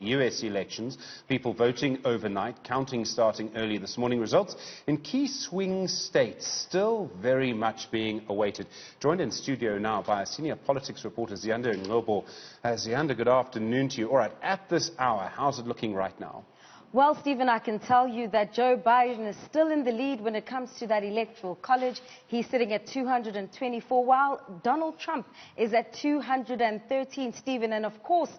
US elections, people voting overnight, counting starting early this morning. Results in key swing states still very much being awaited. Joined in studio now by a senior politics reporter, Ziyanda Ngcobo. Ziyanda, good afternoon to you. All right, at this hour, how's it looking right now? Well, Stephen, I can tell you that Joe Biden is still in the lead when it comes to that electoral college. He's sitting at 224, while Donald Trump is at 213, Stephen. And of course,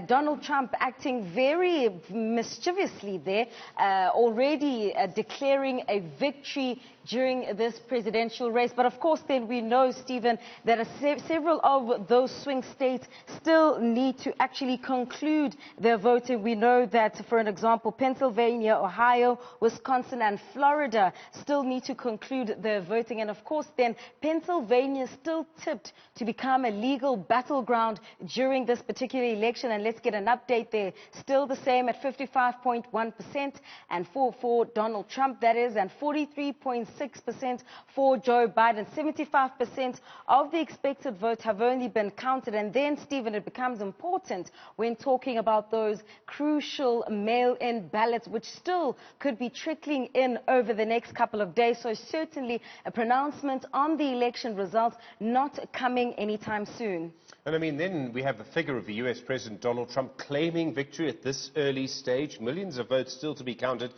Donald Trump acting very mischievously there, already declaring a victory during this presidential race. But of course, then we know, Stephen, that several of those swing states still need to actually conclude their voting. We know that, for an example, Pennsylvania, Ohio, Wisconsin and Florida still need to conclude their voting. And of course, then Pennsylvania is still tipped to become a legal battleground during this particular election. And let's get an update there. Still the same at 55.1% and for Donald Trump, that is, and 43.6% for Joe Biden. 75% of the expected votes have only been counted. And then, Stephen, it becomes important when talking about those crucial mail-in ballots, which still could be trickling in over the next couple of days. So certainly a pronouncement on the election results not coming anytime soon. And I mean, then we have the figure of the US President Donald Trump claiming victory at this early stage. Millions of votes still to be counted.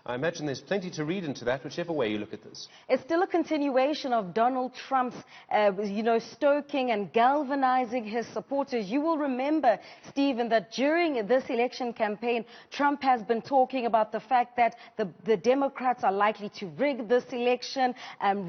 I imagine there's plenty to read into that, whichever way you look at this. It's still a continuation of Donald Trump's, stoking and galvanizing his supporters. You will remember, Stephen, that during this election campaign, Trump has been talking about the fact that the Democrats are likely to rig this election,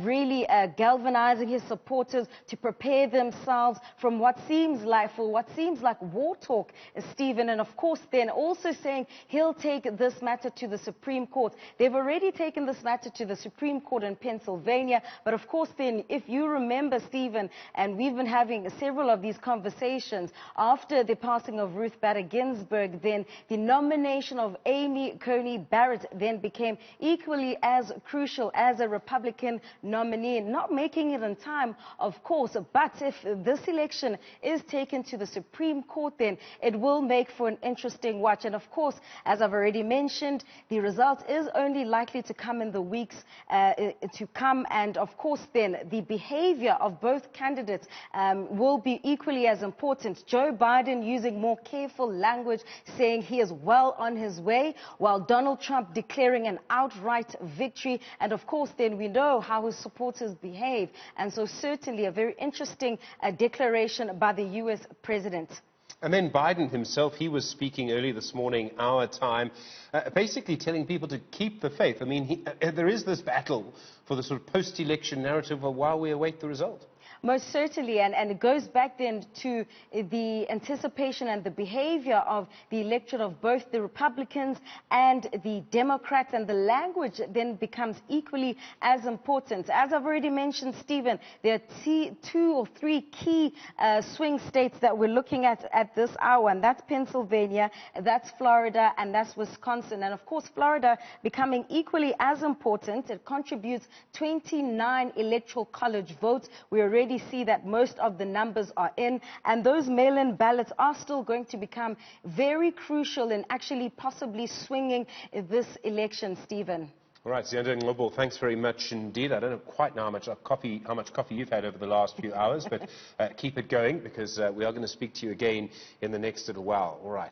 really galvanizing his supporters to prepare themselves from what seems like war talk, Stephen. And of course, then also saying he'll take this matter to the Supreme Court. They've already taken this matter to the Supreme Court in Pennsylvania. But of course, then, if you remember, Stephen, and we've been having several of these conversations, after the passing of Ruth Bader Ginsburg, then the nomination of Amy Coney Barrett then became equally as crucial as a Republican nominee. Not making it in time, of course, but if this election is taken to the Supreme Court, then it will make for an interesting watch. And of course, as I've already mentioned, the result is only likely to come in the weeks to come. And of course, then the behavior of both candidates will be equally as important. Joe Biden using more careful language, saying he is well on his way, while Donald Trump declaring an outright victory. And of course, then we know how his supporters behave. And so certainly a very interesting declaration by the US president. And then Biden himself, he was speaking early this morning, our time, basically telling people to keep the faith. I mean, there is this battle for the sort of post-election narrative while we await the result. Most certainly, and it goes back then to the anticipation and the behavior of the electorate of both the Republicans and the Democrats, and the language then becomes equally as important. As I've already mentioned, Stephen, there are two or three key swing states that we're looking at this hour, and that's Pennsylvania, that's Florida, and that's Wisconsin. And of course, Florida becoming equally as important. It contributes 29 electoral college votes. We already see that most of the numbers are in, and those mail-in ballots are still going to become very crucial in actually possibly swinging this election, Stephen. All right, Ziyanda Ngcobo, thanks very much indeed. I don't know quite now how much coffee you've had over the last few hours, but keep it going, because we are going to speak to you again in the next little while. All right.